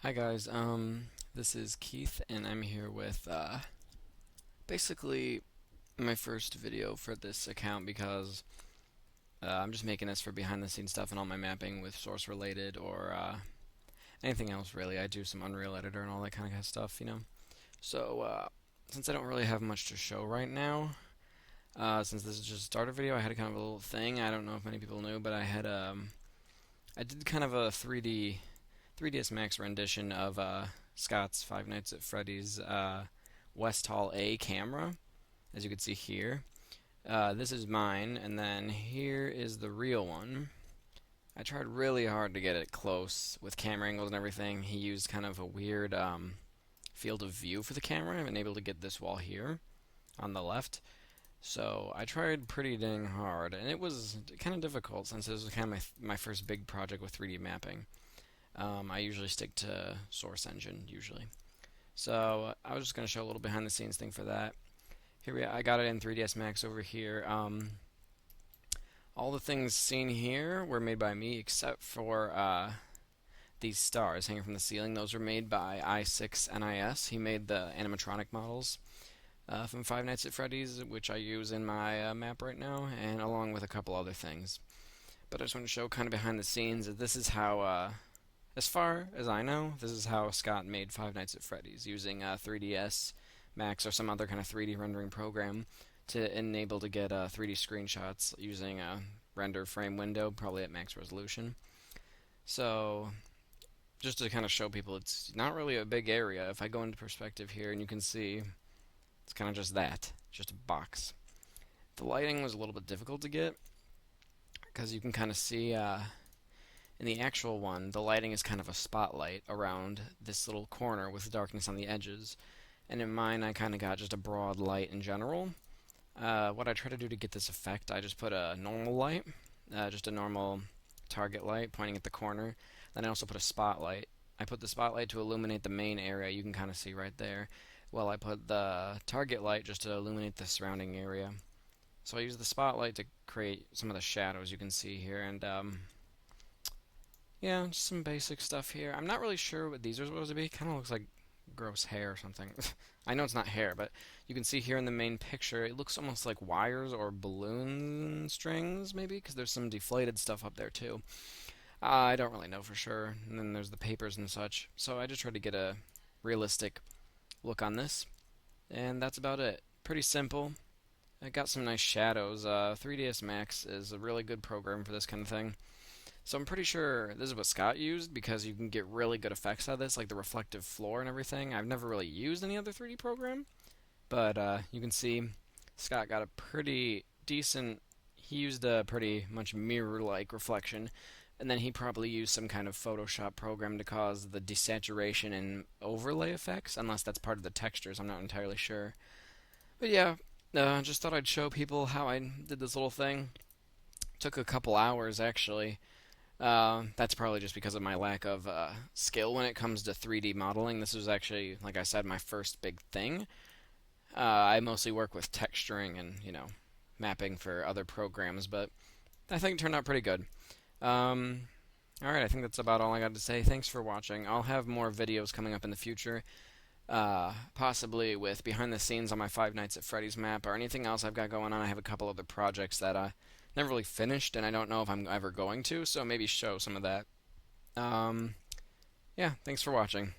Hi guys, this is Keith and I'm here with basically my first video for this account because I'm just making this for behind the scenes stuff and all my mapping with source related or anything else really. I do some Unreal Editor and all that kind of stuff. So since I don't really have much to show right now, since this is just a starter video, I had a kind of a little thing. I don't know if many people knew, but I did kind of a 3ds Max rendition of Scott's Five Nights at Freddy's West Hall A camera, as you can see here. This is mine, and then here is the real one. I tried really hard to get it close with camera angles and everything. He used kind of a weird field of view for the camera. I've been able to get this wall here on the left. So I tried pretty dang hard, and it was kind of difficult since this was kind of my first big project with 3D mapping. I usually stick to Source Engine, usually. So I was just going to show a little behind the scenes thing for that. I got it in 3ds Max over here. All the things seen here were made by me except for these stars hanging from the ceiling. Those were made by i6NIS. He made the animatronic models from Five Nights at Freddy's, which I use in my map right now, and along with a couple other things. But I just want to show kind of behind the scenes that this is how as far as I know, this is how Scott made Five Nights at Freddy's, using 3ds Max or some other kind of 3D rendering program to enable to get 3D screenshots using a render frame window, probably at max resolution. So, just to kind of show people, it's not really a big area. If I go into perspective here, and you can see, it's kind of just that, just a box. The lighting was a little bit difficult to get, because you can kind of see in the actual one, the lighting is kind of a spotlight around this little corner with darkness on the edges. And in mine, I kind of got just a broad light in general. What I try to do to get this effect, I just put a normal light, just a normal target light pointing at the corner. Then I also put a spotlight. I put the spotlight to illuminate the main area, you can kind of see right there, while I put the target light just to illuminate the surrounding area. So I use the spotlight to create some of the shadows you can see here, and yeah, just some basic stuff here. I'm not really sure what these are supposed to be. Kind of looks like gross hair or something. I know it's not hair, but you can see here in the main picture, it looks almost like wires or balloon strings, maybe, because there's some deflated stuff up there too. I don't really know for sure. And then there's the papers and such. So I just tried to get a realistic look on this, and that's about it. Pretty simple. I got some nice shadows. 3ds Max is a really good program for this kind of thing. So I'm pretty sure this is what Scott used because you can get really good effects out of this, like the reflective floor and everything. I've never really used any other 3D program, but you can see Scott got a pretty decent. He used a pretty much mirror-like reflection, and then he probably used some kind of Photoshop program to cause the desaturation and overlay effects, unless that's part of the textures. I'm not entirely sure. But yeah, just thought I'd show people how I did this little thing. Took a couple hours actually. That's probably just because of my lack of skill when it comes to 3D modeling. This was actually, like I said, my first big thing. I mostly work with texturing and, mapping for other programs, but I think it turned out pretty good. Alright, I think that's about all I got to say. Thanks for watching. I'll have more videos coming up in the future, possibly with behind the scenes on my Five Nights at Freddy's map or anything else I've got going on. I have a couple other projects that never really finished, and I don't know if I'm ever going to, so maybe show some of that. Yeah, thanks for watching.